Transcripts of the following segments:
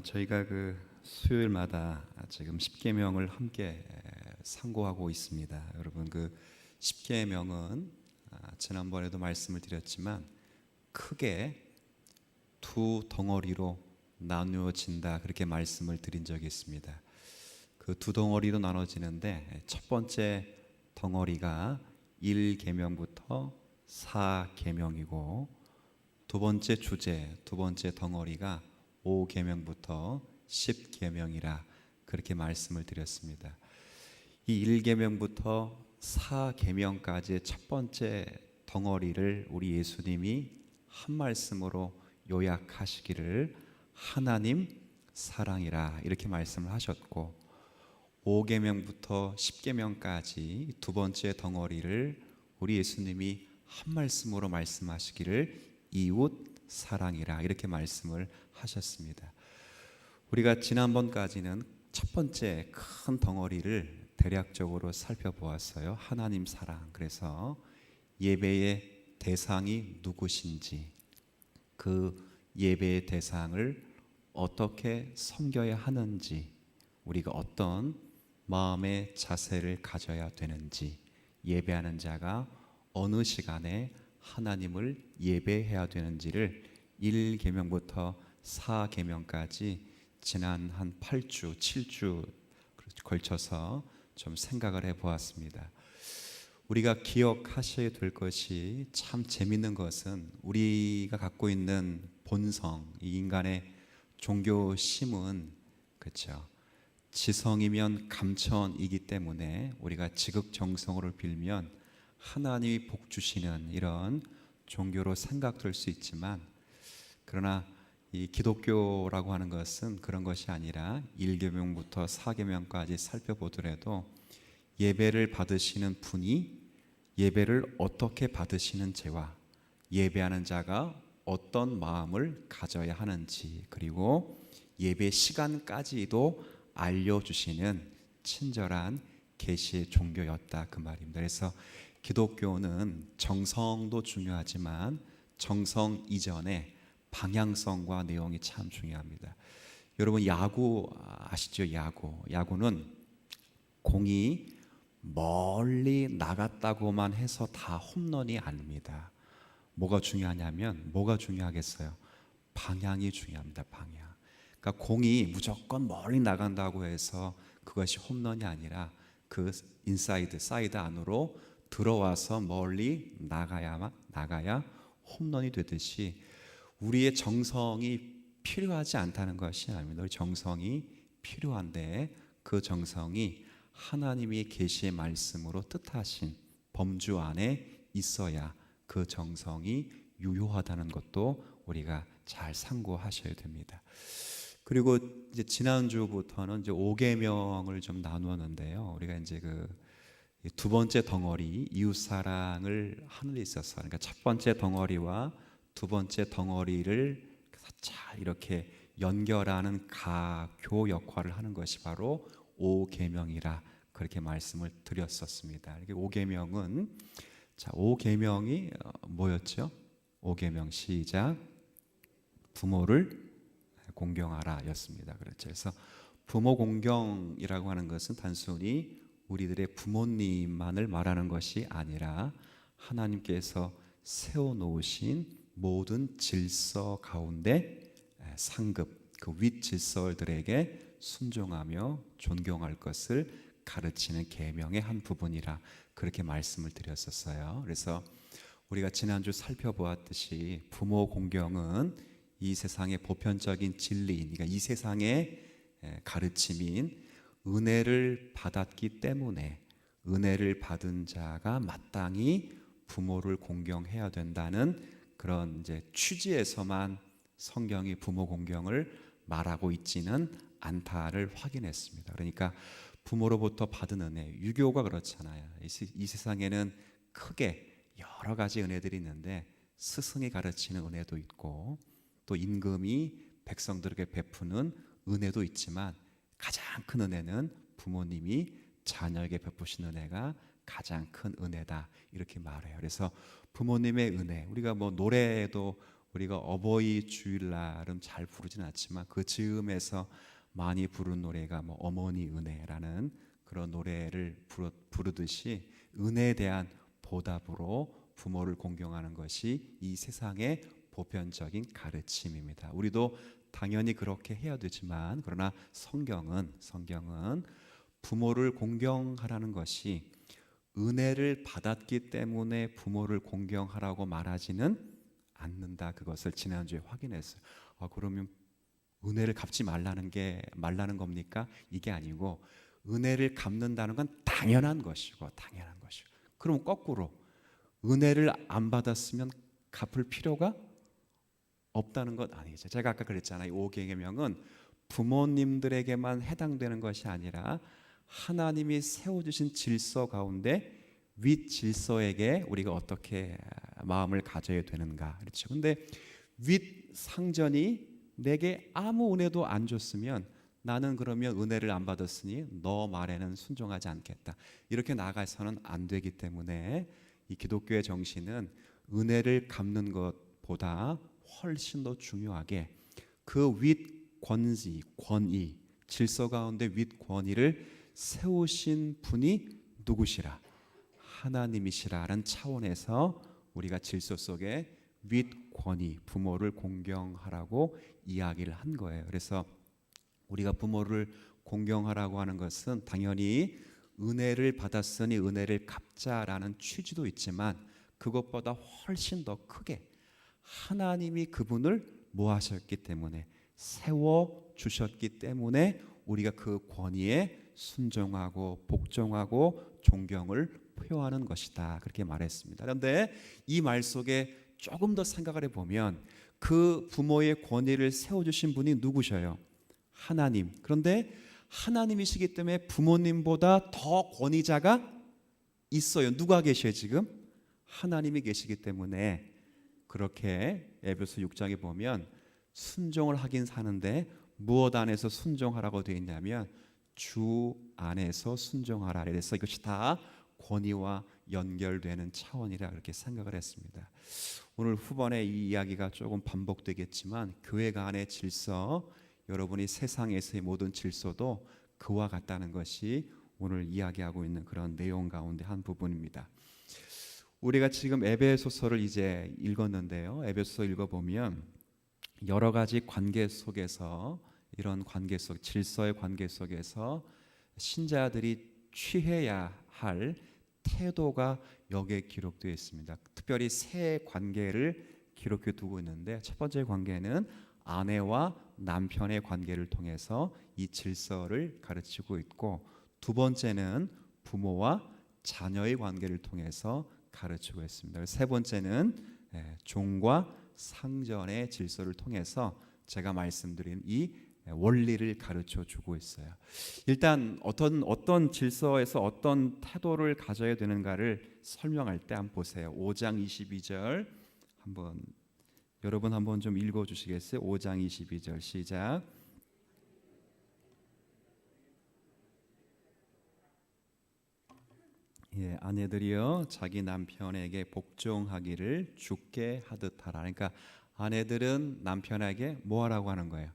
저희가 그 수요일마다 지금 십계명을 함께 상고하고 있습니다. 여러분, 그 십계명은 지난번에도 말씀을 드렸지만 크게 두 덩어리로 나누어진다, 그렇게 말씀을 드린 적이 있습니다. 그 두 덩어리로 나눠지는데, 첫 번째 덩어리가 1계명부터 4계명이고, 두 번째 주제, 두 번째 덩어리가 5계명부터 10계명이라, 그렇게 말씀을 드렸습니다. 이 1계명부터 4계명까지의 첫 번째 덩어리를 우리 예수님이 한 말씀으로 요약하시기를 하나님 사랑이라, 이렇게 말씀을 하셨고, 5계명부터 10계명까지 두 번째 덩어리를 우리 예수님이 한 말씀으로 말씀하시기를 이웃 사랑이라, 이렇게 말씀을 하셨습니다. 우리가 지난번까지는 첫 번째 큰 덩어리를 대략적으로 살펴보았어요. 하나님 사랑. 그래서 예배의 대상이 누구신지, 그 예배의 대상을 어떻게 섬겨야 하는지, 우리가 어떤 마음의 자세를 가져야 되는지, 예배하는 자가 어느 시간에 하나님을 예배해야 되는지를 1계명부터 4계명까지 지난 한 8주, 7주 걸쳐서 좀 생각을 해보았습니다. 우리가 기억하셔야 될 것이, 참 재밌는 것은 우리가 갖고 있는 본성, 이 인간의 종교심은, 그렇죠, 지성이면 감천이기 때문에 우리가 지극정성으로 빌면 하나님이 복 주시는 이런 종교로 생각될 수 있지만, 그러나 이 기독교라고 하는 것은 그런 것이 아니라 1계명부터 4계명까지 살펴보더라도 예배를 받으시는 분이 예배를 어떻게 받으시는지와 예배하는 자가 어떤 마음을 가져야 하는지, 그리고 예배 시간까지도 알려주시는 친절한 계시의 종교였다, 그 말입니다. 그래서 기독교는 정성도 중요하지만 정성 이전에 방향성과 내용이 참 중요합니다. 여러분, 야구 아시죠? 야구는 공이 멀리 나갔다고만 해서 다 홈런이 아닙니다. 뭐가 중요하냐면, 뭐가 중요하겠어요? 방향이 중요합니다. 방향. 그러니까 공이 무조건 멀리 나간다고 해서 그것이 홈런이 아니라 그 사이드 안으로 들어와서 멀리 나가야 홈런이 되듯이, 우리의 정성이 필요하지 않다는 것이 아닙니다. 정성이 필요한데, 그 정성이 하나님이 계시의 말씀으로 뜻하신 범주 안에 있어야 그 정성이 유효하다는 것도 우리가 잘 상고하셔야 됩니다. 그리고 이제 지난주부터는 이제 5계명을 좀 나누었는데요. 우리가 이제 그 두 번째 덩어리 이웃 사랑을 하는 데 있어서, 그러니까 첫 번째 덩어리와 두 번째 덩어리를 잘 이렇게 연결하는 가교 역할을 하는 것이 바로 5계명이라, 그렇게 말씀을 드렸었습니다. 이게 5계명은, 자, 5계명이 뭐였죠? 5계명 시작. 부모를 공경하라 였습니다. 그렇죠. 그래서 부모 공경이라고 하는 것은 단순히 우리들의 부모님만을 말하는 것이 아니라 하나님께서 세워놓으신 모든 질서 가운데 상급, 그 윗 질서들에게 순종하며 존경할 것을 가르치는 계명의 한 부분이라, 그렇게 말씀을 드렸었어요. 그래서 우리가 지난주 살펴보았듯이 부모 공경은 이 세상의 보편적인 진리인, 그러니까 이 세상의 가르침인 은혜를 받았기 때문에 은혜를 받은 자가 마땅히 부모를 공경해야 된다는 그런 이제 취지에서만 성경이 부모 공경을 말하고 있지는 않다를 확인했습니다. 그러니까 부모로부터 받은 은혜, 유교가 그렇잖아요. 이 세상에는 크게 여러 가지 은혜들이 있는데, 스승이 가르치는 은혜도 있고, 또 임금이 백성들에게 베푸는 은혜도 있지만, 가장 큰 은혜는 부모님이 자녀에게 베푸신 은혜가 가장 큰 은혜다, 이렇게 말해요. 그래서 부모님의 은혜, 우리가 뭐 노래도 우리가 어버이 주일날은 잘 부르진 않지만 그 즈음에서 많이 부른 노래가 뭐 어머니 은혜라는 그런 노래를 부르듯이 은혜에 대한 보답으로 부모를 공경하는 것이 이 세상의 보편적인 가르침입니다. 우리도 당연히 그렇게 해야 되지만 그러나 성경은 부모를 공경하라는 것이 은혜를 받았기 때문에 부모를 공경하라고 말하지는 않는다. 그것을 지난주에 확인했어요. 그러면 은혜를 갚지 말라는 겁니까? 이게 아니고 은혜를 갚는다는 건 당연한 것이고 그럼 거꾸로 은혜를 안 받았으면 갚을 필요가 없다는 것 아니죠. 제가 아까 그랬잖아요. 5계명은 부모님들에게만 해당되는 것이 아니라 하나님이 세워주신 질서 가운데 윗 질서에게 우리가 어떻게 마음을 가져야 되는가. 그렇죠. 근데 윗 상전이 내게 아무 은혜도 안 줬으면 나는 그러면 은혜를 안 받았으니 너 말에는 순종하지 않겠다. 이렇게 나가서는 안 되기 때문에 이 기독교의 정신은 은혜를 갚는 것보다 훨씬 더 중요하게 그 윗 권위, 질서 가운데 윗 권위를 세우신 분이 누구시라? 하나님이시라는 차원에서 우리가 질서 속에 윗 권위, 부모를 공경하라고 이야기를 한 거예요. 그래서 우리가 부모를 공경하라고 하는 것은 당연히 은혜를 받았으니 은혜를 갚자라는 취지도 있지만 그것보다 훨씬 더 크게 하나님이 그분을 뭐 하셨기 때문에 세워 주셨기 때문에 우리가 그 권위에 순종하고 복종하고 존경을 표하는 것이다. 그렇게 말했습니다. 그런데 이 말 속에 조금 더 생각을 해보면 그 부모의 권위를 세워주신 분이 누구셔요? 하나님. 그런데 하나님이시기 때문에 부모님보다 더 권위자가 있어요. 누가 계셔요 지금? 하나님이 계시기 때문에 그렇게 에베소 6장에 보면 순종을 하긴 사는데 무엇 안에서 순종하라고 되어 있냐면 주 안에서 순종하라. 그래서 이것이 다 권위와 연결되는 차원이라 그렇게 생각을 했습니다. 오늘 후반에 이 이야기가 조금 반복되겠지만 교회가 안의 질서, 여러분이 세상에서의 모든 질서도 그와 같다는 것이 오늘 이야기하고 있는 그런 내용 가운데 한 부분입니다. 우리가 지금 에베소서를 이제 읽었는데요. 에베소서 읽어보면 여러 가지 관계 속에서 이런 관계 속 질서의 관계 속에서 신자들이 취해야 할 태도가 여기에 기록되어 있습니다. 특별히 세 관계를 기록해 두고 있는데 첫 번째 관계는 아내와 남편의 관계를 통해서 이 질서를 가르치고 있고 두 번째는 부모와 자녀의 관계를 통해서 가르치고 있습니다. 세 번째는 종과 상전의 질서를 통해서 제가 말씀드린 이 원리를 가르쳐 주고 있어요. 일단 어떤 질서에서 어떤 태도를 가져야 되는가를 설명할 때 한번 보세요. 5장 22절 여러분 한번 좀 읽어 주시겠어요? 5장 22절 시작. 아내들이여 자기 남편에게 복종하기를 주께 하듯 하라. 그러니까 아내들은 남편에게 뭐 하라고 하는 거예요?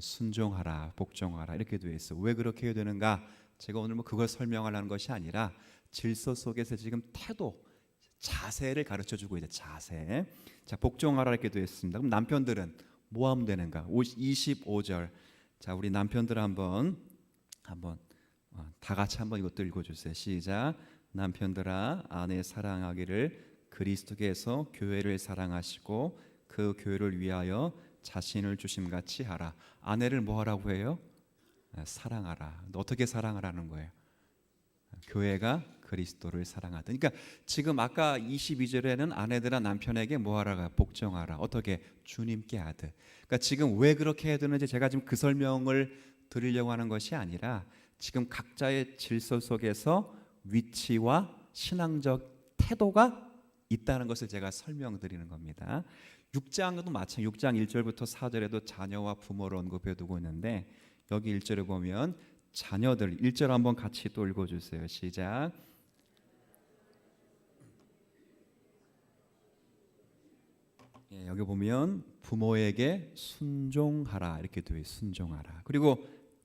순종하라, 복종하라 이렇게 되어 있어. 왜 그렇게 해야 되는가? 제가 오늘 뭐 그걸 설명하려는 것이 아니라 질서 속에서 지금 태도, 자세를 가르쳐 주고 있어요. 자세. 자, 복종하라 이렇게 되어 있습니다. 그럼 남편들은 뭐 하면 되는가? 25절. 자, 우리 남편들 한번 다 같이 한번 이것도 읽어 주세요. 시작. 남편들아 아내 사랑하기를 그리스도께서 교회를 사랑하시고 그 교회를 위하여 자신을 주심같이 하라. 아내를 뭐 하라고 해요? 사랑하라. 어떻게 사랑하라는 거예요? 교회가 그리스도를 사랑하다. 그러니까 지금 아까 22절에는 아내들아 남편에게 뭐 하라가 복종하라. 어떻게? 주님께 하듯. 그러니까 지금 왜 그렇게 해야 되는지 제가 지금 그 설명을 드리려고 하는 것이 아니라 지금 각자의 질서 속에서 위치와 신앙적 태도가 있다는 것을 제가 설명드리는 겁니다. 6장도 마찬가지. 6장 1절부터 4절에도 자녀와 부모를 언급해 두고 있는데 여기 1절에 보면 자녀들 1절 한번 같이 또 읽어주세요. 시작. 여기 보면 부모에게 순종하라 이렇게 되어 있어요. 순종하라. 그리고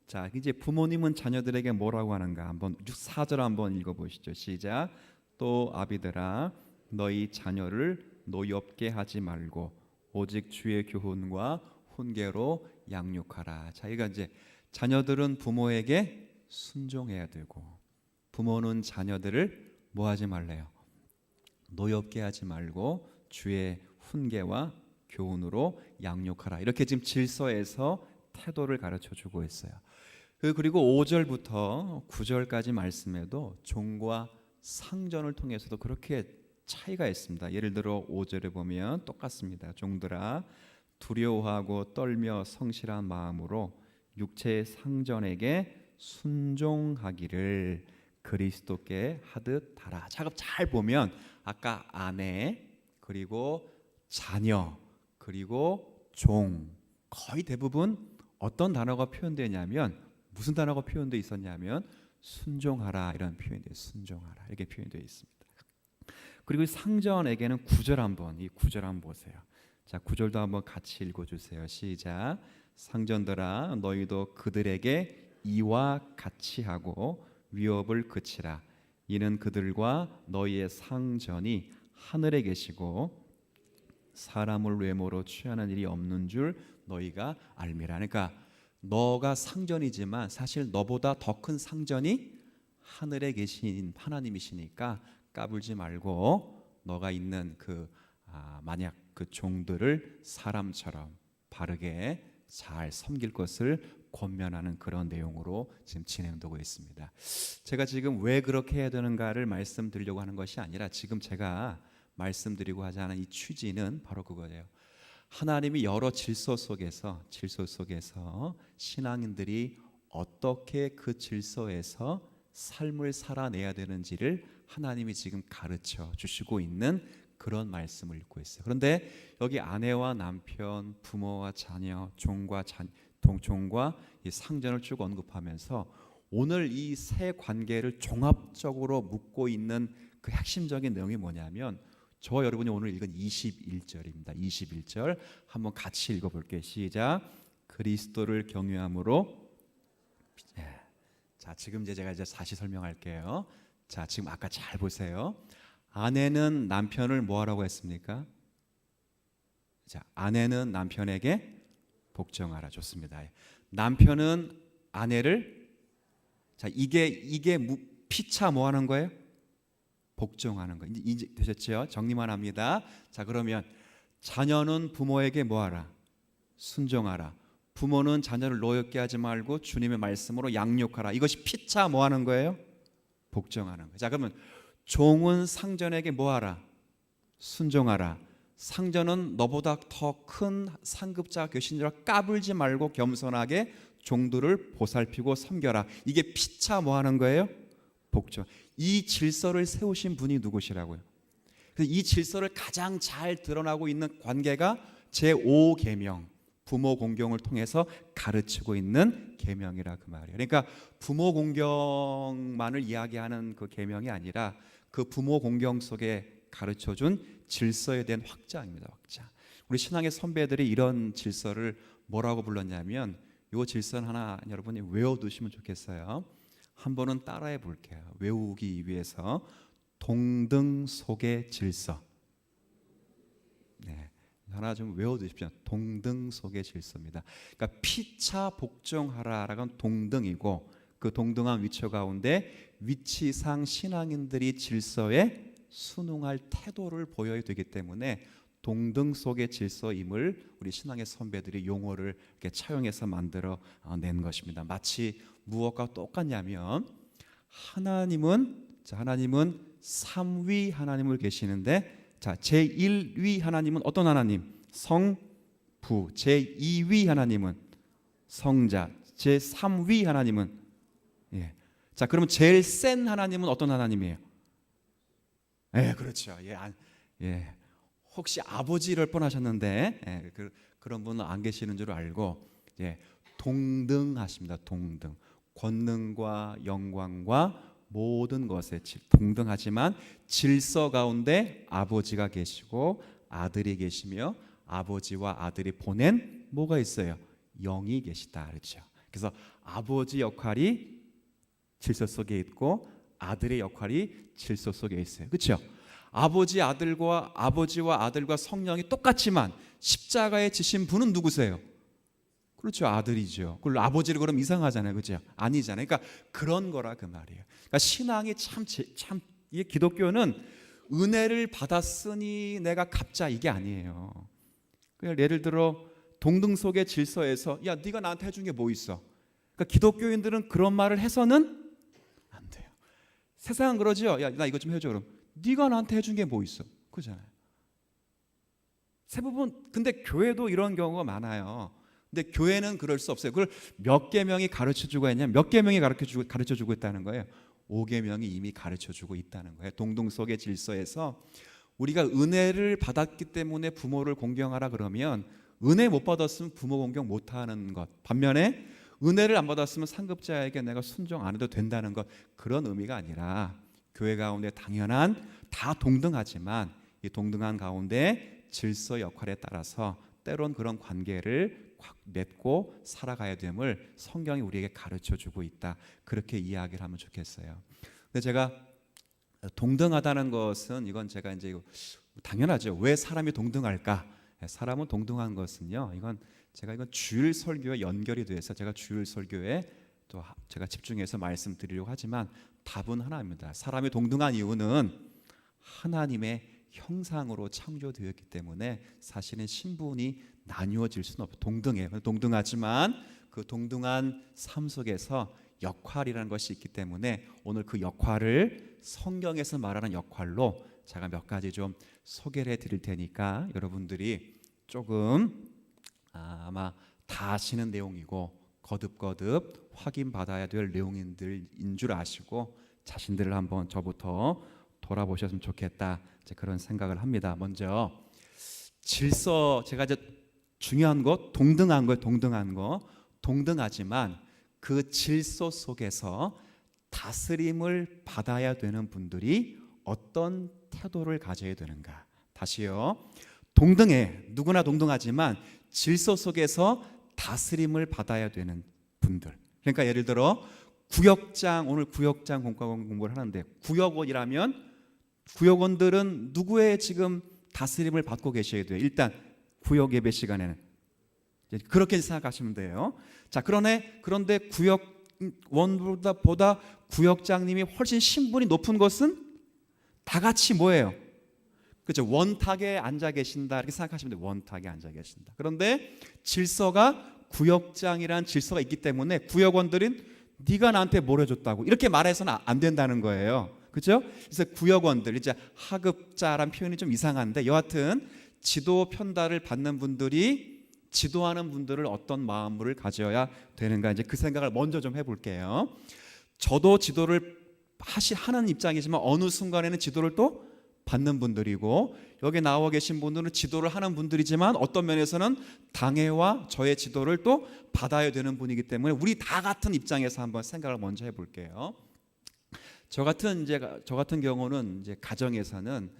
자, 이제 부모님은 자녀들에게 뭐라고 하는가 한번 4절 한번 읽어보시죠. 시작. 또 아비들아 너희 자녀를 노엽게 하지 말고 오직 주의 교훈과 훈계로 양육하라. 자, 이거 이제 자녀들은 부모에게 순종해야 되고 부모는 자녀들을 뭐 하지 말래요? 노엽게 하지 말고 주의 훈계와 교훈으로 양육하라. 이렇게 지금 질서에서 태도를 가르쳐 주고 있어요. 그리고 5절부터 9절까지 말씀에도 종과 상전을 통해서도 그렇게 차이가 있습니다. 예를 들어 5절에 보면 똑같습니다. 종들아 두려워하고 떨며 성실한 마음으로 육체의 상전에게 순종하기를 그리스도께 하듯 하라. 작업 잘 보면 아까 아내 그리고 자녀 그리고 종 거의 대부분 어떤 단어가 표현되냐면 무슨 단어가 표현되어 있었냐면 순종하라 이런 표현이 돼요. 순종하라 이렇게 표현되어 있습니다. 그리고 상전에게는 9절 한번 이 9절 한번 보세요. 자, 9절도 한번 같이 읽어주세요. 시작. 상전들아 너희도 그들에게 이와 같이 하고 위협을 그치라. 이는 그들과 너희의 상전이 하늘에 계시고 사람을 외모로 취하는 일이 없는 줄 너희가 알미라. 그러니까 너가 상전이지만 사실 너보다 더 큰 상전이 하늘에 계신 하나님이시니까 까불지 말고 너가 있는 만약 그 종들을 사람처럼 바르게 잘 섬길 것을 권면하는 그런 내용으로 지금 진행되고 있습니다. 제가 지금 왜 그렇게 해야 되는가를 말씀드리려고 하는 것이 아니라 지금 제가 말씀드리고 하자 하는 이 취지는 바로 그거예요. 하나님이 여러 질서 속에서 신앙인들이 어떻게 그 질서에서 삶을 살아내야 되는지를 하나님이 지금 가르쳐 주시고 있는 그런 말씀을 읽고 있어요. 그런데 여기 아내와 남편, 부모와 자녀, 종과 이 상전을 쭉 언급하면서 오늘 이 세 관계를 종합적으로 묶고 있는 그 핵심적인 내용이 뭐냐면 저와 여러분이 오늘 읽은 21절입니다. 21절 한번 같이 읽어볼게요. 시작. 그리스도를 경외함으로 자, 지금 제가 다시 설명할게요. 자, 지금 아까 잘 보세요. 아내는 남편을 뭐 하라고 했습니까? 자, 아내는 남편에게 복종하라. 좋습니다. 남편은 아내를 자, 이게 피차 뭐 하는 거예요? 복종하는 거. 이제 되셨죠? 정리만 합니다. 자, 그러면 자녀는 부모에게 뭐 하라? 순종하라. 부모는 자녀를 노엽게 하지 말고 주님의 말씀으로 양육하라. 이것이 피차 뭐 하는 거예요? 복종하는 거예요. 자, 그러면 종은 상전에게 뭐 하라? 순종하라. 상전은 너보다 더 큰 상급자 교신자라 까불지 말고 겸손하게 종들을 보살피고 섬겨라. 이게 피차 뭐 하는 거예요? 복종. 이 질서를 세우신 분이 누구시라고요? 그래서 이 질서를 가장 잘 드러나고 있는 관계가 제5계명 부모 공경을 통해서 가르치고 있는 계명이라 그 말이에요. 그러니까 부모 공경만을 이야기하는 그 계명이 아니라 그 부모 공경 속에 가르쳐준 질서에 대한 확장입니다. 확장. 우리 신앙의 선배들이 이런 질서를 뭐라고 불렀냐면 이 질서는 하나 여러분이 외워두시면 좋겠어요. 한 번은 따라해 볼게요. 외우기 위해서 동등 속의 질서. 네, 하나 좀 외워두십시오. 동등 속의 질서입니다. 그러니까 피차 복종하라라는 동등이고 그 동등한 위치 가운데 위치상 신앙인들이 질서에 순응할 태도를 보여야 되기 때문에 동등 속의 질서임을 우리 신앙의 선배들이 용어를 이렇게 차용해서 만들어 낸 것입니다. 마치 무엇과 똑같냐면 하나님은 3위 하나님을 계시는데 자, 제1위 하나님은 어떤 하나님? 성부. 제2위 하나님은 성자. 제3위 하나님은 자, 그러면 제일 센 하나님은 어떤 하나님이에요? 그렇죠. 혹시 아버지를 뻔하셨는데 그런 분은 안 계시는 줄 알고 동등하십니다. 동등. 권능과 영광과 모든 것에 동등하지만 질서 가운데 아버지가 계시고 아들이 계시며 아버지와 아들이 보낸 뭐가 있어요? 영이 계시다 그렇죠. 그래서 아버지 역할이 질서 속에 있고 아들의 역할이 질서 속에 있어요. 그렇죠? 아버지와 아들과 성령이 똑같지만 십자가에 지신 분은 누구세요? 그렇죠. 아들이죠. 그걸 아버지를 그럼 이상하잖아요. 그렇죠? 아니잖아요. 그러니까 그런 거라 그 말이에요. 그러니까 신앙이 참 이 기독교는 은혜를 받았으니 내가 갚자 이게 아니에요. 그냥 예를 들어 동등 속의 질서에서 야 네가 나한테 해준 게 뭐 있어? 그러니까 기독교인들은 그런 말을 해서는 안 돼요. 세상은 그러죠. 야 나 이거 좀 해줘 그럼. 네가 나한테 해준 게 뭐 있어? 그잖아요. 대부분 근데 교회도 이런 경우가 많아요. 근데 교회는 그럴 수 없어요. 그걸 몇 계명이 가르쳐주고 있냐면 몇 계명이 가르쳐주고 있다는 거예요. 5계명이 이미 가르쳐주고 있다는 거예요. 동등 속의 질서에서 우리가 은혜를 받았기 때문에 부모를 공경하라 그러면 은혜 못 받았으면 부모 공경 못하는 것, 반면에 은혜를 안 받았으면 상급자에게 내가 순종 안 해도 된다는 것, 그런 의미가 아니라 교회 가운데 당연한 다 동등하지만 이 동등한 가운데 질서 역할에 따라서 때론 그런 관계를 확 맺고 살아가야 됨을 성경이 우리에게 가르쳐주고 있다. 그렇게 이야기를 하면 좋겠어요. 근데 제가 동등하다는 것은 이건 제가 이제 당연하죠. 왜 사람이 동등할까? 사람은 동등한 것은요. 이건 주일 설교에 연결이 돼서 제가 주일 설교에 또 제가 집중해서 말씀드리려고 하지만 답은 하나입니다. 사람이 동등한 이유는 하나님의 형상으로 창조되었기 때문에 사실은 신분이 나뉘어질 수는 없어요. 동등해요. 동등하지만 그 동등한 삶 속에서 역할이라는 것이 있기 때문에 오늘 그 역할을 성경에서 말하는 역할로 제가 몇 가지 좀 소개를 해드릴 테니까 여러분들이 조금 아마 다 아시는 내용이고 거듭거듭 확인받아야 될 내용인 줄 아시고 자신들을 한번 저부터 돌아보셨으면 좋겠다 그런 생각을 합니다. 먼저 질서, 제가 이제 중요한 것 동등한 거예요. 동등하지만 그 질서 속에서 다스림을 받아야 되는 분들이 어떤 태도를 가져야 되는가. 다시요. 동등해. 누구나 동등하지만 질서 속에서 다스림을 받아야 되는 분들. 그러니까 예를 들어 구역장, 오늘 구역장 공부를 하는데 구역원이라면 구역원들은 누구의 지금 다스림을 받고 계셔야 돼요. 일단 구역 예배 시간에는 그렇게 생각하시면 돼요. 자, 그런데 구역원보다 구역장님이 훨씬 신분이 높은 것은 다 같이 뭐예요? 그렇죠. 원탁에 앉아 계신다 이렇게 생각하시면 돼요. 원탁에 앉아 계신다. 그런데 질서가 구역장이라는 질서가 있기 때문에 구역원들은 네가 나한테 뭘 해줬다고 이렇게 말해서는 안 된다는 거예요. 그렇죠? 그래서 구역원들 이제 하급자란 표현이 좀 이상한데 여하튼 지도 편달을 받는 분들이 지도하는 분들을 어떤 마음을 가져야 되는가 이제 그 생각을 먼저 좀 해볼게요. 저도 지도를 하는 입장이지만 어느 순간에는 지도를 또 받는 분들이고 여기 나와 계신 분들은 지도를 하는 분들이지만 어떤 면에서는 당회와 저의 지도를 또 받아야 되는 분이기 때문에 우리 다 같은 입장에서 한번 생각을 먼저 해볼게요. 저 같은 경우는 이제 가정에서는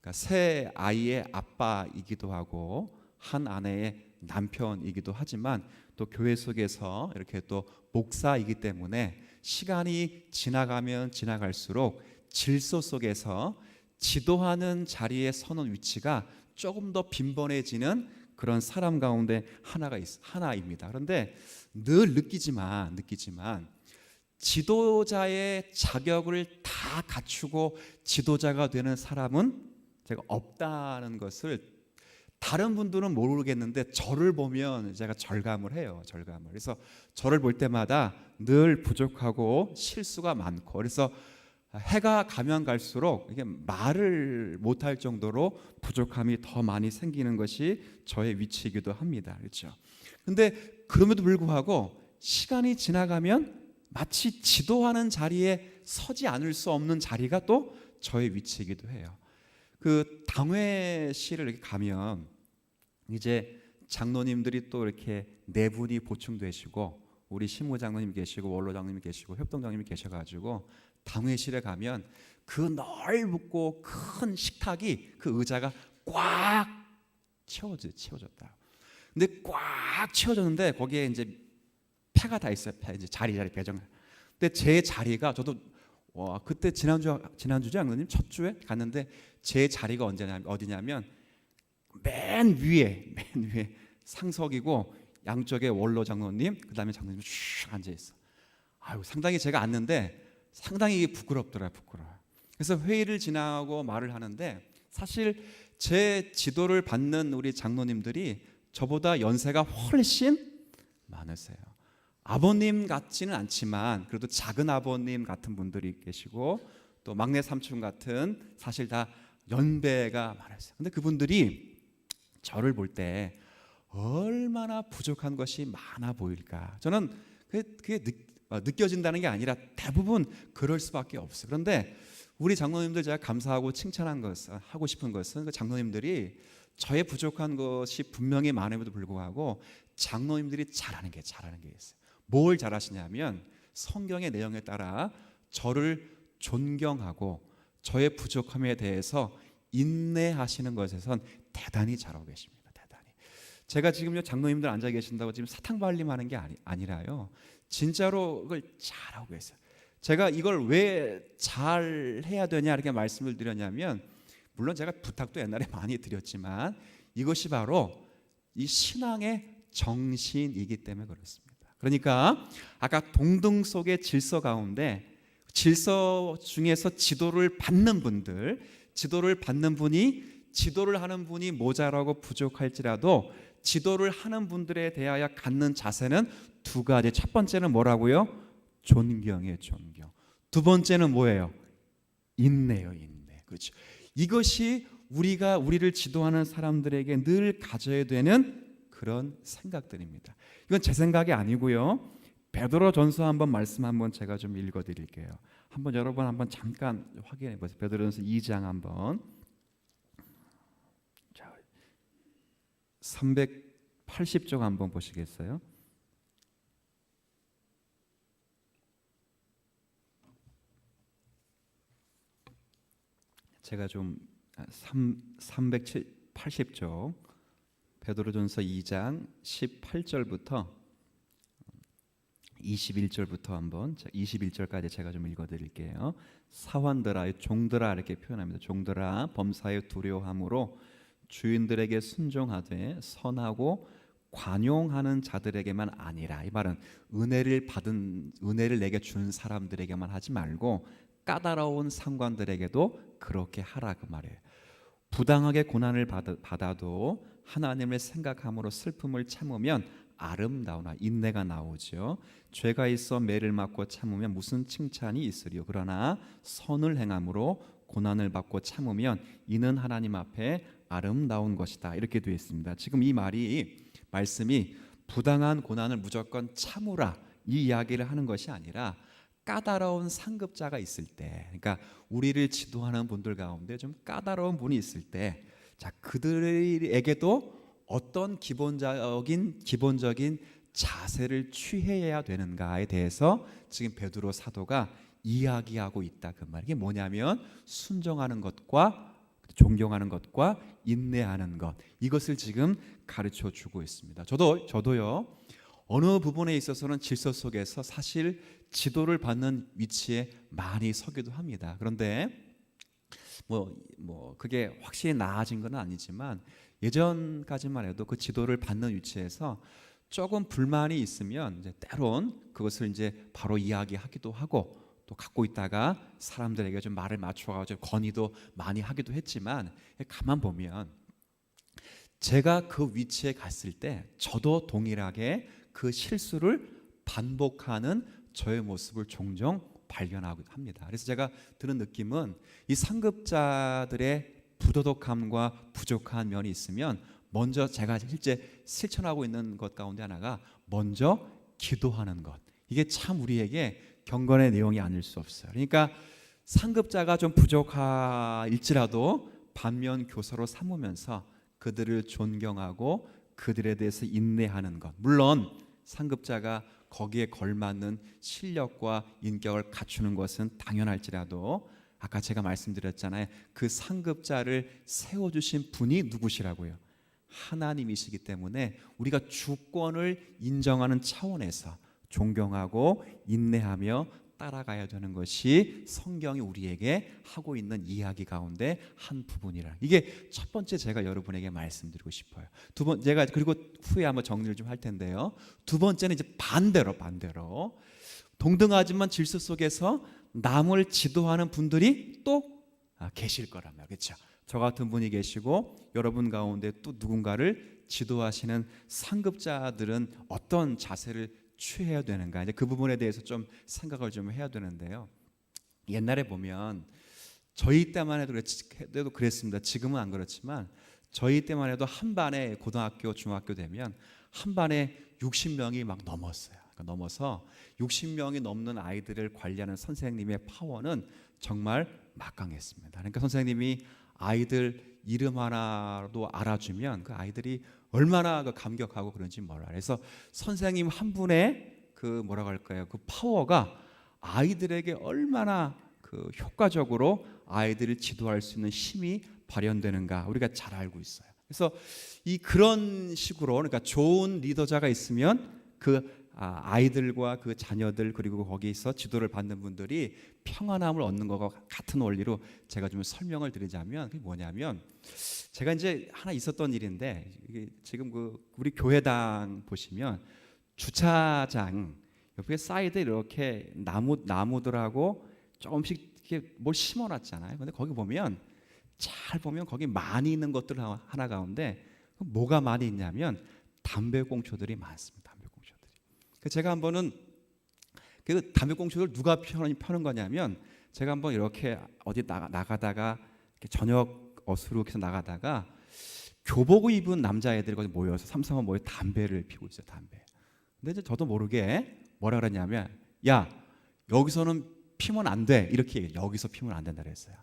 그러니까 새 아이의 아빠이기도 하고 한 아내의 남편이기도 하지만 또 교회 속에서 이렇게 또 목사이기 때문에 시간이 지나가면 지나갈수록 질서 속에서 지도하는 자리에 서는 위치가 조금 더 빈번해지는 그런 사람 가운데 하나입니다. 그런데 늘 느끼지만 지도자의 자격을 다 갖추고 지도자가 되는 사람은 제가 없다는 것을 다른 분들은 모르겠는데 저를 보면 제가 절감을 해요. 그래서 저를 볼 때마다 늘 부족하고 실수가 많고 그래서 해가 가면 갈수록 이게 말을 못할 정도로 부족함이 더 많이 생기는 것이 저의 위치이기도 합니다. 그렇죠? 근데 그럼에도 불구하고 시간이 지나가면 마치 지도하는 자리에 서지 않을 수 없는 자리가 또 저의 위치이기도 해요. 그 당회실을 이렇게 가면 이제 장로님들이 또 이렇게 네 분이 보충되시고 우리 신무장로님 계시고 원로장님이 계시고 협동장님이 계셔가지고 당회실에 가면 그 넓고 큰 식탁이 그 의자가 꽉 채워졌다. 근데 꽉 채워졌는데 거기에 이제 패가 다 있어요. 패, 이제 자리 배정. 근데 제 자리가 저도 그때 지난주죠, 장로님 첫 주에 갔는데 제 자리가 어디냐면 맨 위에 상석이고 양쪽에 원로 장로님, 그다음에 장로님 쭉 앉아 있어. 아유, 상당히 제가 앉는데 상당히 부끄러워. 그래서 회의를 진행하고 말을 하는데 사실 제 지도를 받는 우리 장로님들이 저보다 연세가 훨씬 많으세요. 아버님 같지는 않지만 그래도 작은 아버님 같은 분들이 계시고 또 막내 삼촌 같은 사실 다 연배가 많으세요. 근데 그분들이 저를 볼 때 얼마나 부족한 것이 많아 보일까. 저는 그게 느껴진다는 게 아니라 대부분 그럴 수밖에 없어요. 그런데 우리 장로님들 제가 감사하고 칭찬한 것은, 하고 싶은 것은 그 장로님들이 저의 부족한 것이 분명히 많음에도 불구하고 장로님들이 잘하는 게 있어요. 뭘 잘하시냐면 성경의 내용에 따라 저를 존경하고 저의 부족함에 대해서 인내하시는 것에선 대단히 잘하고 계십니다. 대단히. 제가 지금요 장로님들 앉아 계신다고 지금 사탕발림하는 게 아니라요. 진짜로 그걸 잘하고 계세요. 제가 이걸 왜 잘해야 되냐 이렇게 말씀을 드렸냐면 물론 제가 부탁도 옛날에 많이 드렸지만 이것이 바로 이 신앙의 정신이기 때문에 그렇습니다. 그러니까 아까 동등 속의 질서 가운데 질서 중에서 지도를 받는 분이 지도를 하는 분이 모자라고 부족할지라도 지도를 하는 분들에 대하여 갖는 자세는 두 가지. 첫 번째는 뭐라고요? 존경이에요. 존경. 두 번째는 뭐예요? 인내요. 인내. 그렇죠. 이것이 우리를 지도하는 사람들에게 늘 가져야 되는 그런 생각들입니다. 이건 제 생각이 아니고요. 베드로전서 말씀 한번 제가 좀 읽어드릴게요. 여러분 한번 잠깐 확인해 보세요. 베드로전서 2장 한번. 자, 380쪽 한번 보시겠어요? 제가 좀 380쪽 베드로전서 2장 18절부터 21절부터 한번 21절까지 제가 좀 읽어드릴게요. 사환들아, 종들아 이렇게 표현합니다. 종들아, 범사에 두려워함으로 주인들에게 순종하되 선하고 관용하는 자들에게만 아니라, 이 말은 은혜를 내게 준 사람들에게만 하지 말고 까다로운 상관들에게도 그렇게 하라 그 말이에요. 부당하게 고난을 받아도 하나님을 생각함으로 슬픔을 참으면 아름다우나 인내가 나오죠. 죄가 있어 매를 맞고 참으면 무슨 칭찬이 있으리요. 그러나 선을 행함으로 고난을 받고 참으면 이는 하나님 앞에 아름다운 것이다. 이렇게 되어 있습니다. 지금 이 말씀이 부당한 고난을 무조건 참으라 이 이야기를 하는 것이 아니라 까다로운 상급자가 있을 때, 그러니까 우리를 지도하는 분들 가운데 좀 까다로운 분이 있을 때, 자 그들에게도 어떤 기본적인 자세를 취해야 되는가에 대해서 지금 베드로 사도가 이야기하고 있다 그 말. 이게 뭐냐면 순종하는 것과 존경하는 것과 인내하는 것, 이것을 지금 가르쳐 주고 있습니다. 저도요 어느 부분에 있어서는 질서 속에서 사실 지도를 받는 위치에 많이 서기도 합니다. 그런데 그게 확실히 나아진 건 아니지만 예전까지만 해도 그 지도를 받는 위치에서 조금 불만이 있으면 이제 때론 그것을 이제 바로 이야기하기도 하고 또 갖고 있다가 사람들에게 좀 말을 맞춰가지고 건의도 많이 하기도 했지만 가만 보면 제가 그 위치에 갔을 때 저도 동일하게 그 실수를 반복하는 저의 모습을 종종 발견하고 합니다. 그래서 제가 드는 느낌은 이 상급자들의 부도덕함과 부족한 면이 있으면 먼저 제가 실제 실천하고 있는 것 가운데 하나가 먼저 기도하는 것. 이게 참 우리에게 경건의 내용이 아닐 수 없어요. 그러니까 상급자가 좀 부족할지라도 반면 교사로 삼으면서 그들을 존경하고 그들에 대해서 인내하는 것. 물론 상급자가 거기에 걸맞는 실력과 인격을 갖추는 것은 당연할지라도 아까 제가 말씀드렸잖아요. 그 상급자를 세워주신 분이 누구시라고요? 하나님이시기 때문에 우리가 주권을 인정하는 차원에서 존경하고 인내하며 따라가야 되는 것이 성경이 우리에게 하고 있는 이야기 가운데 한 부분이라. 이게 첫 번째 제가 여러분에게 말씀드리고 싶어요. 두 번 제가 그리고 후에 한번 정리를 좀 할 텐데요. 두 번째는 이제 반대로 동등하지만 질서 속에서 남을 지도하는 분들이 또 계실 거라며, 그렇죠? 저 같은 분이 계시고 여러분 가운데 또 누군가를 지도하시는 상급자들은 어떤 자세를 취해야 되는가, 이제 그 부분에 대해서 좀 생각을 좀 해야 되는데요. 옛날에 보면 저희 때만 해도 그랬습니다. 지금은 안 그렇지만 저희 때만 해도 한 반에 고등학교, 중학교 되면 한 반에 60명이 막 넘었어요. 넘어서 60명이 넘는 아이들을 관리하는 선생님의 파워는 정말 막강했습니다. 그러니까 선생님이 아이들 이름 하나도 알아주면 그 아이들이 얼마나 감격하고 그런지 몰라요. 그래서 선생님 한 분의 그 뭐라고 할까요? 그 파워가 아이들에게 얼마나 그 효과적으로 아이들을 지도할 수 있는 힘이 발현되는가 우리가 잘 알고 있어요. 그래서 그런 식으로, 그러니까 좋은 리더자가 있으면 그 아이들과 그 자녀들 그리고 거기서 지도를 받는 분들이 평안함을 얻는 것과 같은 원리로 제가 좀 설명을 드리자면, 그게 뭐냐면, 제가 이제 하나 있었던 일인데, 이게 지금 우리 교회당 보시면 주차장 옆에 사이드 이렇게 나무들하고 조금씩 이렇게 뭘 심어놨잖아요. 근데 거기 보면 잘 보면 거기 많이 있는 것들 하나 가운데 뭐가 많이 있냐면 담배꽁초들이 많습니다. 제가 한번은 그 담배꽁초를 누가 펴는 거냐면, 제가 한번 이렇게 어디 나가다가 저녁 옷으로 해서 나가다가 교복을 입은 남자애들이 거기 모여서 삼삼오오 모여 담배를 피우고 있어요. 담배. 근데 이제 저도 모르게 뭐라 그러냐면, 야, 여기서는 피면 안 돼, 이렇게 얘기해요. 여기서 피면 안 된다 그랬어요.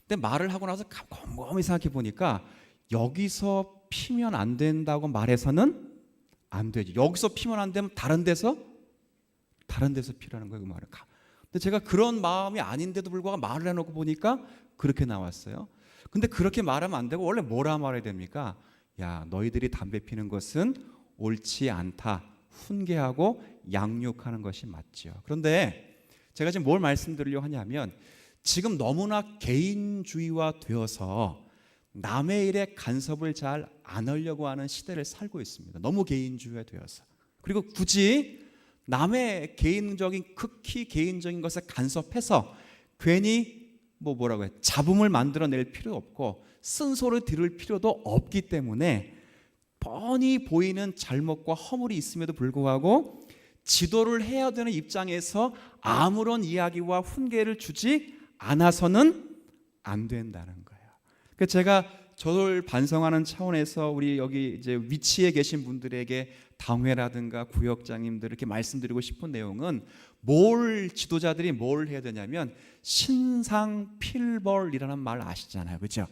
근데 말을 하고 나서 곰곰이 생각해 보니까 여기서 피면 안 된다고 말해서는 안 되지. 여기서 피면 안 되면 다른 데서 피라는 거예요, 그 말은. 근데 제가 그런 마음이 아닌데도 불구하고 말을 해놓고 보니까 그렇게 나왔어요. 근데 그렇게 말하면 안 되고 원래 뭐라 말해야 됩니까? 야, 너희들이 담배 피는 것은 옳지 않다. 훈계하고 양육하는 것이 맞죠. 그런데 제가 지금 뭘 말씀드리려고 하냐면, 지금 너무나 개인주의화 되어서 남의 일에 간섭을 잘 안 하려고 하는 시대를 살고 있습니다. 너무 개인주의화 되어서. 그리고 굳이 남의 극히 개인적인 것에 간섭해서 괜히 뭐라고 해, 잡음을 만들어낼 필요 없고 쓴소리 들을 필요도 없기 때문에 뻔히 보이는 잘못과 허물이 있음에도 불구하고 지도를 해야 되는 입장에서 아무런 이야기와 훈계를 주지 않아서는 안 된다는 거예요. 그래서 제가 저를 반성하는 차원에서 우리 여기 이제 위치에 계신 분들에게 당회라든가 구역장님들 이렇게 말씀드리고 싶은 내용은, 지도자들이 뭘 해야 되냐면 신상필벌이라는 말 아시잖아요, 그렇죠?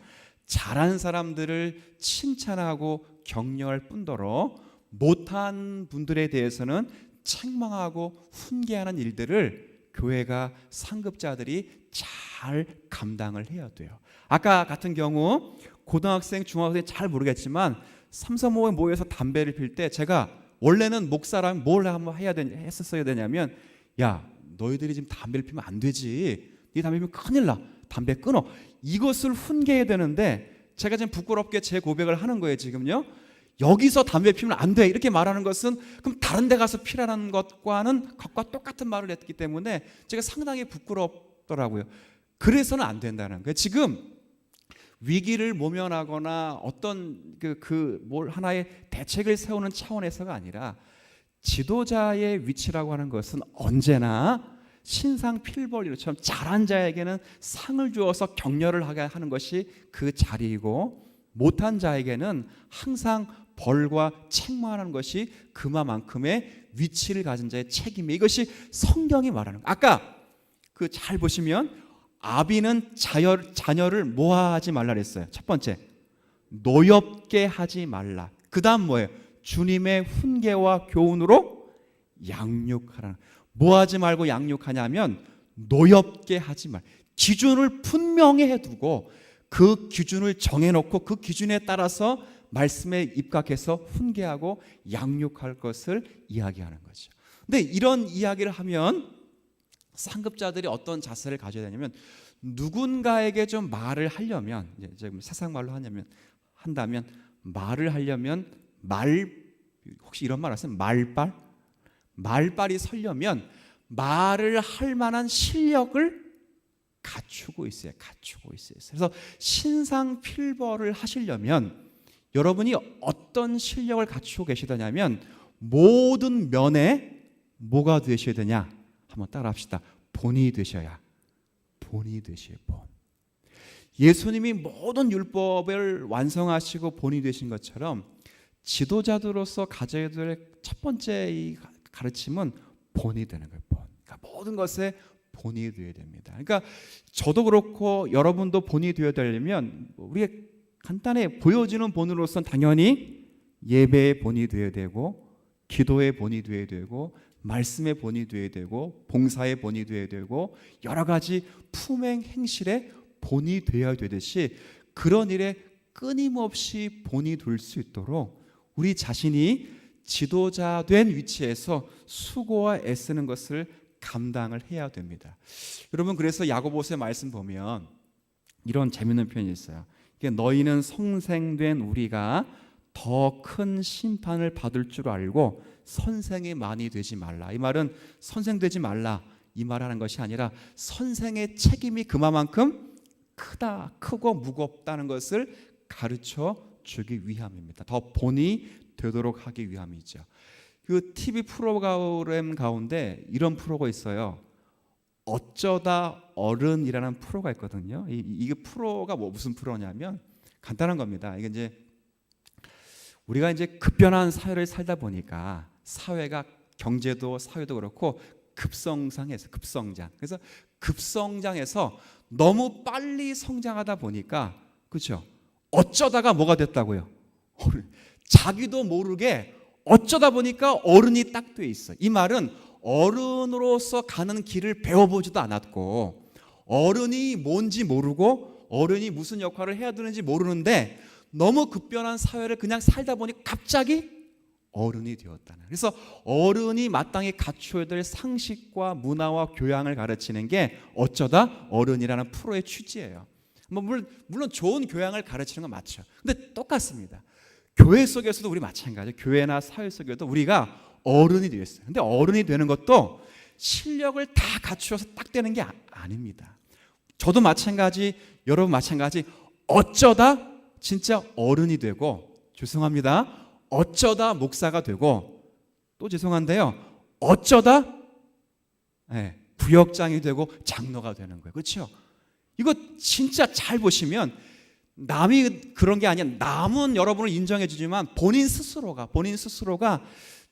잘한 사람들을 칭찬하고 격려할 뿐더러 못한 분들에 대해서는 책망하고 훈계하는 일들을 교회가 상급자들이 잘 감당을 해야 돼요. 아까 같은 경우 고등학생, 중학생 잘 모르겠지만 삼삼오오에 모여서 담배를 필 때 제가 원래는 목사라면 뭘 했었어야 되냐면, 야, 너희들이 지금 담배를 피면 안 되지. 네 담배 피면 큰일 나. 담배 끊어. 이것을 훈계해야 되는데 제가 지금 부끄럽게 제 고백을 하는 거예요, 지금요. 여기서 담배 피면 안 돼, 이렇게 말하는 것은 그럼 다른 데 가서 피라는 것과 똑같은 말을 했기 때문에 제가 상당히 부끄럽더라고요. 그래서는 안 된다는 거예요. 지금 위기를 모면하거나 어떤 뭘 하나의 대책을 세우는 차원에서가 아니라, 지도자의 위치라고 하는 것은 언제나 신상필벌이처럼 잘한 자에게는 상을 주어서 격려를 하게 하는 것이 그 자리이고, 못한 자에게는 항상 벌과 책망하는 것이 그만큼의 위치를 가진 자의 책임이에요. 이것이 성경이 말하는 거예요. 아까 잘 보시면 아비는 자녀를 모하지 말라 그랬어요. 첫 번째, 노엽게 하지 말라. 그 다음 뭐예요? 주님의 훈계와 교훈으로 양육하라. 뭐 하지 말고 양육하냐면 노엽게 하지 말. 기준을 분명히 해두고 그 기준을 정해놓고 그 기준에 따라서 말씀에 입각해서 훈계하고 양육할 것을 이야기하는 거죠. 근데 이런 이야기를 하면 상급자들이 어떤 자세를 가져야 되냐면, 누군가에게 좀 말을 하려면, 이제 세상 말로 한다면 말을 하려면 혹시 이런 말 아세요? 말빨이 서려면 말을 할 만한 실력을 갖추고 있어요. 그래서 신상필벌을 하시려면 여러분이 어떤 실력을 갖추고 계시다냐면, 모든 면에 뭐가 되셔야 되냐? 한번 따라합시다. 본이 되셔야. 본이 되셔야 본. 예수님이 모든 율법을 완성하시고 본이 되신 것처럼 지도자들로서 가져야 될 첫 번째 이 가르침은 본이 되는 거예요. 본. 그러니까 모든 것에 본이 되어야 됩니다. 그러니까 저도 그렇고 여러분도 본이 되어야 되려면, 우리가 간단히 보여지는 본으로서는 당연히 예배의 본이 되어야 되고, 기도의 본이 되어야 되고, 말씀의 본이 되어야 되고, 봉사의 본이 되어야 되고, 여러 가지 품행 행실의 본이 되어야 되듯이, 그런 일에 끊임없이 본이 될 수 있도록 우리 자신이 지도자 된 위치에서 수고와 애쓰는 것을 감당을 해야 됩니다. 여러분, 그래서 야고보서의 말씀 보면 이런 재미있는 표현이 있어요. 너희는 성생된 우리가 더 큰 심판을 받을 줄 알고 선생이 많이 되지 말라. 이 말은 선생 되지 말라 이 말하는 것이 아니라, 선생의 책임이 그만큼 크고 무겁다는 것을 가르쳐 주기 위함입니다. 더 본이 되도록 하기 위함이죠. 그 TV 프로그램 가운데 이런 프로가 있어요. 어쩌다 어른이라는 프로가 있거든요. 이게 프로가 무슨 프로냐면 간단한 겁니다. 이게 이제 우리가 이제 급변한 사회를 살다 보니까 사회가, 경제도 사회도 그렇고 급성장. 그래서 급성장해서 너무 빨리 성장하다 보니까, 그렇죠? 어쩌다가 뭐가 됐다고요? 자기도 모르게 어쩌다 보니까 어른이 딱 돼 있어. 이 말은 어른으로서 가는 길을 배워보지도 않았고, 어른이 뭔지 모르고 어른이 무슨 역할을 해야 되는지 모르는데 너무 급변한 사회를 그냥 살다 보니 갑자기 어른이 되었다는. 그래서 어른이 마땅히 갖춰야 될 상식과 문화와 교양을 가르치는 게 어쩌다 어른이라는 프로의 취지예요. 물론 좋은 교양을 가르치는 건 맞죠. 근데 똑같습니다. 교회 속에서도 우리 마찬가지예요. 교회나 사회 속에도 우리가 어른이 되었어요. 근데 어른이 되는 것도 실력을 다 갖추어서 딱 되는 게 아닙니다. 저도 마찬가지, 여러분 마찬가지, 어쩌다 진짜 어른이 되고, 죄송합니다, 어쩌다 목사가 되고, 또 죄송한데요, 어쩌다 부역장이 되고 장로가 되는 거예요. 그렇죠? 이거 진짜 잘 보시면 남이 그런 게 아니야. 남은 여러분을 인정해 주지만 본인 스스로가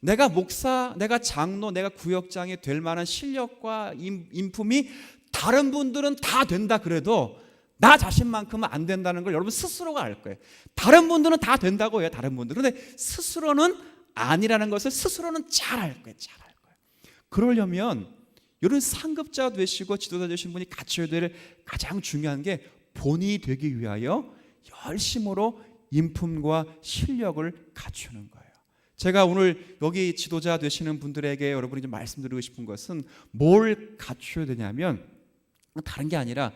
내가 목사, 내가 장로, 내가 구역장이 될 만한 실력과 인품이 다른 분들은 다 된다 그래도 나 자신만큼은 안 된다는 걸 여러분 스스로가 알 거예요. 다른 분들은 다 된다고 해요. 다른 분들은. 그런데 스스로는 아니라는 것을 스스로는 잘 알 거예요. 그러려면 이런 상급자 되시고 지도자 되신 분이 갖춰야 될 가장 중요한 게, 본이 되기 위하여 열심으로 인품과 실력을 갖추는 거예요. 제가 오늘 여기 지도자 되시는 분들에게 여러분이 좀 말씀드리고 싶은 것은, 뭘 갖춰야 되냐면 다른 게 아니라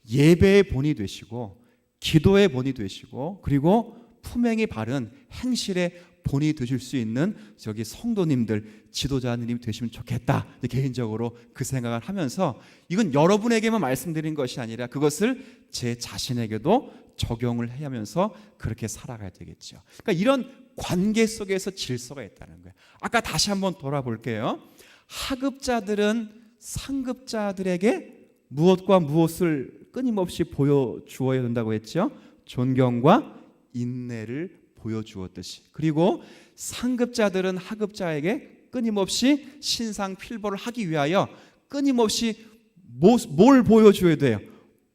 예배의 본이 되시고, 기도의 본이 되시고, 그리고 품행이 바른 행실의 본이 되실 수 있는 저기 성도님들, 지도자님이 되시면 좋겠다. 개인적으로 그 생각을 하면서, 이건 여러분에게만 말씀드린 것이 아니라 그것을 제 자신에게도 적용을 하면서 그렇게 살아가야 되겠죠. 그러니까 이런 관계 속에서 질서가 있다는 거예요. 아까 다시 한번 돌아볼게요. 하급자들은 상급자들에게 무엇과 무엇을 끊임없이 보여주어야 된다고 했죠? 존경과 인내를 보여주었듯이. 그리고 상급자들은 하급자에게 끊임없이 신상필벌을 하기 위하여 끊임없이 뭘 보여줘야 돼요?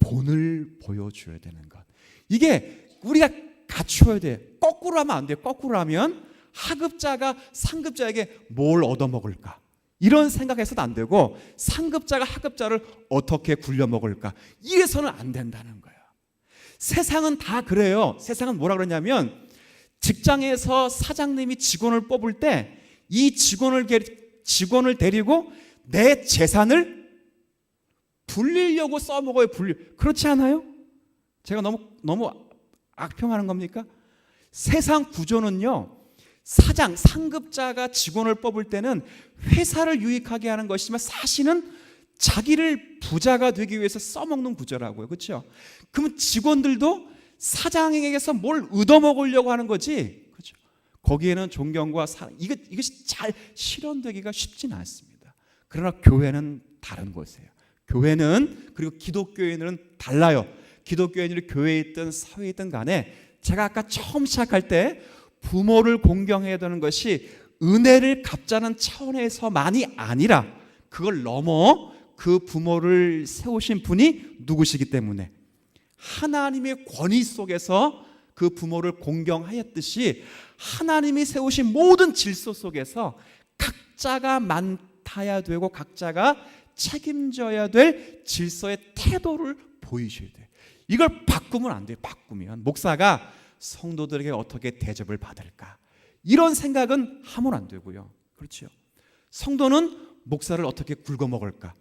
본을 보여줘야 되는 것. 이게 우리가 갖춰야 돼요. 거꾸로 하면 안 돼요. 거꾸로 하면 하급자가 상급자에게 뭘 얻어먹을까, 이런 생각해서도 안 되고, 상급자가 하급자를 어떻게 굴려먹을까, 이래서는 안 된다는 거예요. 세상은 다 그래요. 세상은 뭐라 그러냐면, 직장에서 사장님이 직원을 뽑을 때 이 직원을 데리고 내 재산을 불리려고 써먹어요. 그렇지 않아요? 제가 너무 악평하는 겁니까? 세상 구조는요, 상급자가 직원을 뽑을 때는 회사를 유익하게 하는 것이지만 사실은 자기를 부자가 되기 위해서 써먹는 구조라고요. 그렇죠? 그러면 직원들도 사장에게서 뭘 얻어먹으려고 하는 거지. 그렇죠? 거기에는 존경과 사랑, 이것이 잘 실현되기가 쉽지는 않습니다. 그러나 교회는 다른 곳이에요. 교회는, 그리고 기독교인은 달라요. 기독교인이 교회에 있든 사회에 있든 간에 제가 아까 처음 시작할 때 부모를 공경해야 되는 것이 은혜를 갚자는 차원에서만이 아니라 그걸 넘어 그 부모를 세우신 분이 누구시기 때문에 하나님의 권위 속에서 그 부모를 공경하였듯이 하나님이 세우신 모든 질서 속에서 각자가 맡아야 되고 각자가 책임져야 될 질서의 태도를 보이셔야 돼요. 이걸 바꾸면 안 돼요. 바꾸면 목사가 성도들에게 어떻게 대접을 받을까, 이런 생각은 하면 안 되고요. 그렇죠? 성도는 목사를 어떻게 굴거먹을까,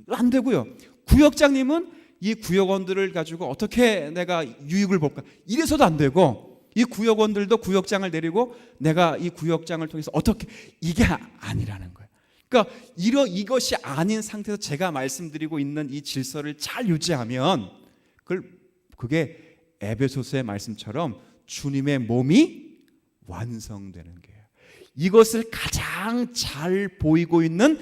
안 되고요. 구역장님은 이 구역원들을 가지고 어떻게 내가 유익을 볼까, 이래서도 안 되고, 이 구역원들도 구역장을 내리고 내가 이 구역장을 통해서 어떻게, 이게 아니라는 거예요. 그러니까 이것이 아닌 상태에서 제가 말씀드리고 있는 이 질서를 잘 유지하면 그게 에베소서의 말씀처럼 주님의 몸이 완성되는 거예요. 이것을 가장 잘 보이고 있는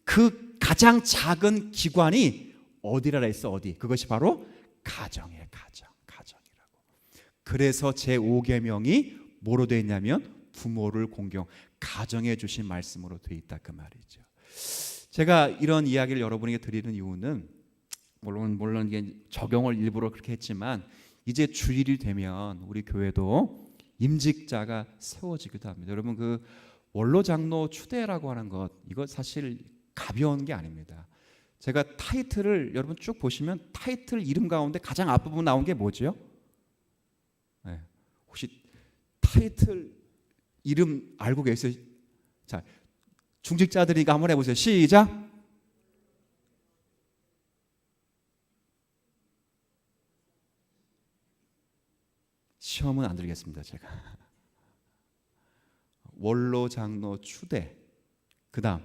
그 가장 작은 기관이 어디라 했어? 어디? 그것이 바로 가정이에요. 가정이라고. 그래서 제5계명이 뭐로 되어 있냐면 부모를 공경, 가정에 주신 말씀으로 되어 있다, 그 말이죠. 제가 이런 이야기를 여러분에게 드리는 이유는 물론 이게 적용을 일부러 그렇게 했지만 이제 주일이 되면 우리 교회도 임직자가 세워지기도 합니다. 여러분, 그 원로 장로 추대라고 하는 것, 이거 사실 가벼운 게 아닙니다. 제가 타이틀을 여러분 쭉 보시면 타이틀 이름 가운데 가장 앞부분 나온 게 뭐죠? 네. 혹시 타이틀 이름 알고 계세요? 자, 중직자들이니까 한번 해보세요. 시작. 시험은 안 드리겠습니다. 제가 원로 장로 추대, 그 다음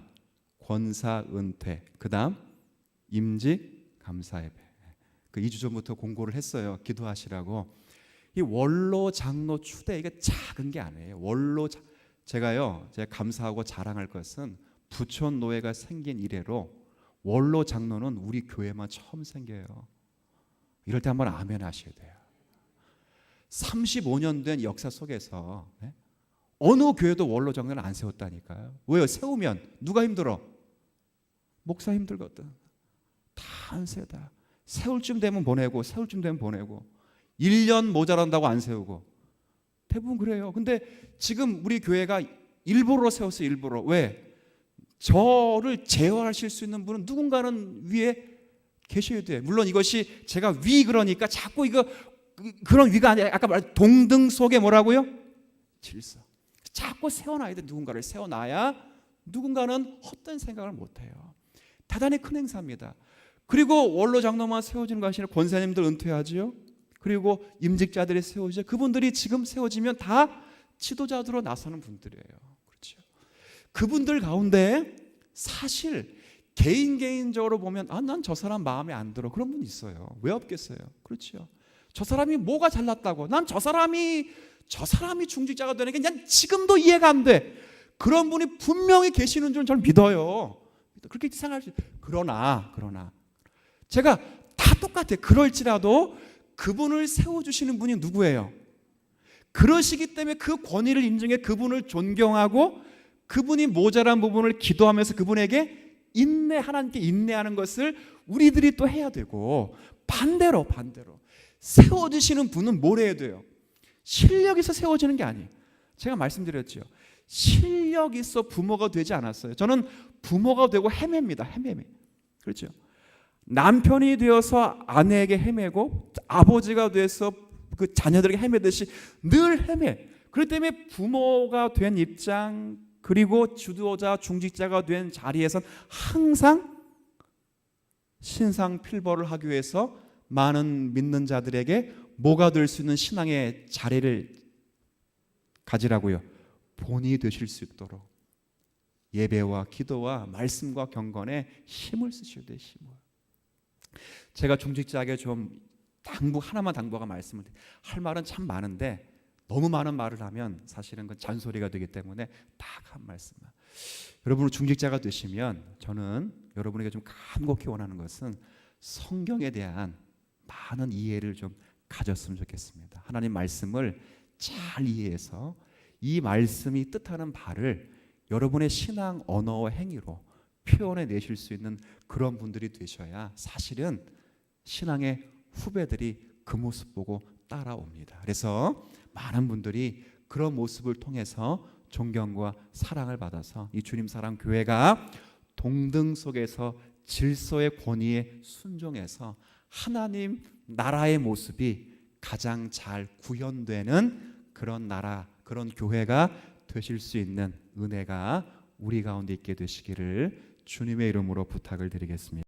권사 은퇴, 그 다음 임직 감사 예배. 그 2주 전부터 공고를 했어요. 기도하시라고. 이 원로 장로 추대, 이게 작은 게 아니에요. 제가 감사하고 자랑할 것은 부촌 노회가 생긴 이래로 원로 장로는 우리 교회만 처음 생겨요. 이럴 때 한번 아멘 하셔야 돼요. 35년 된 역사 속에서 어느 교회도 원로 장로를 안 세웠다니까요. 왜요? 세우면 누가 힘들어? 목사 힘들거든. 다 안 세우다. 세울 쯤 되면 보내고, 세울 쯤 되면 보내고, 1년 모자란다고 안 세우고, 대부분 그래요. 근데 지금 우리 교회가 일부러 세웠어요. 일부러. 왜? 저를 제어하실 수 있는 분은 누군가는 위에 계셔야 돼요. 물론 이것이 제가 그러니까 자꾸 그런 위가 아니라 아까 말한 동등 속에 뭐라고요? 질서. 자꾸 세워놔야 돼. 누군가를 세워놔야 누군가는 헛된 생각을 못해요. 대단히 큰 행사입니다. 그리고 원로 장로만 세워지는 것이 아니라 권사님들 은퇴하지요. 그리고 임직자들이 세워지죠. 그분들이 지금 세워지면 다 지도자들로 나서는 분들이에요. 그렇죠. 그분들 가운데 사실 개인적으로 보면 난 저 사람 마음에 안 들어, 그런 분 있어요. 왜 없겠어요? 그렇죠. 저 사람이 뭐가 잘났다고, 난 저 사람이 중직자가 되는 게 난 지금도 이해가 안 돼, 그런 분이 분명히 계시는 줄 저는 믿어요. 그렇게 생각할 수 있어요. 그러나 제가 다 똑같아요. 그럴지라도 그분을 세워주시는 분이 누구예요? 그러시기 때문에 그 권위를 인정해 그분을 존경하고 그분이 모자란 부분을 기도하면서 그분에게 하나님께 인내하는 것을 우리들이 또 해야 되고, 반대로 세워주시는 분은 뭘 해야 돼요? 실력 있어 세워지는 게 아니에요. 제가 말씀드렸죠. 실력 있어 부모가 되지 않았어요. 저는 부모가 되고 헤맵니다. 그렇죠. 남편이 되어서 아내에게 헤매고 아버지가 돼서 그 자녀들에게 헤매듯이 늘 헤매. 그렇기 때문에 부모가 된 입장 그리고 주도자 중직자가 된 자리에선 항상 신상 필벌을 하기 위해서 많은 믿는 자들에게 뭐가 될 수 있는 신앙의 자리를 가지라고요. 본이 되실 수 있도록 예배와 기도와 말씀과 경건에 힘을 쓰셔야 돼요. 힘을. 제가 중직자에게 좀 하나만 당부가 말씀을 할 말은 참 많은데 너무 많은 말을 하면 사실은 그 잔소리가 되기 때문에 딱 한 말씀만. 여러분 중직자가 되시면 저는 여러분에게 좀 간곡히 원하는 것은 성경에 대한 많은 이해를 좀 가졌으면 좋겠습니다. 하나님 말씀을 잘 이해해서 이 말씀이 뜻하는 바를 여러분의 신앙 언어와 행위로 표현해 내실 수 있는 그런 분들이 되셔야 사실은 신앙의 후배들이 그 모습 보고 따라옵니다. 그래서 많은 분들이 그런 모습을 통해서 존경과 사랑을 받아서 이 주님 사랑 교회가 동등 속에서 질서의 권위에 순종해서 하나님 나라의 모습이 가장 잘 구현되는 그런 나라, 그런 교회가 되실 수 있는 은혜가 우리 가운데 있게 되시기를 주님의 이름으로 부탁을 드리겠습니다.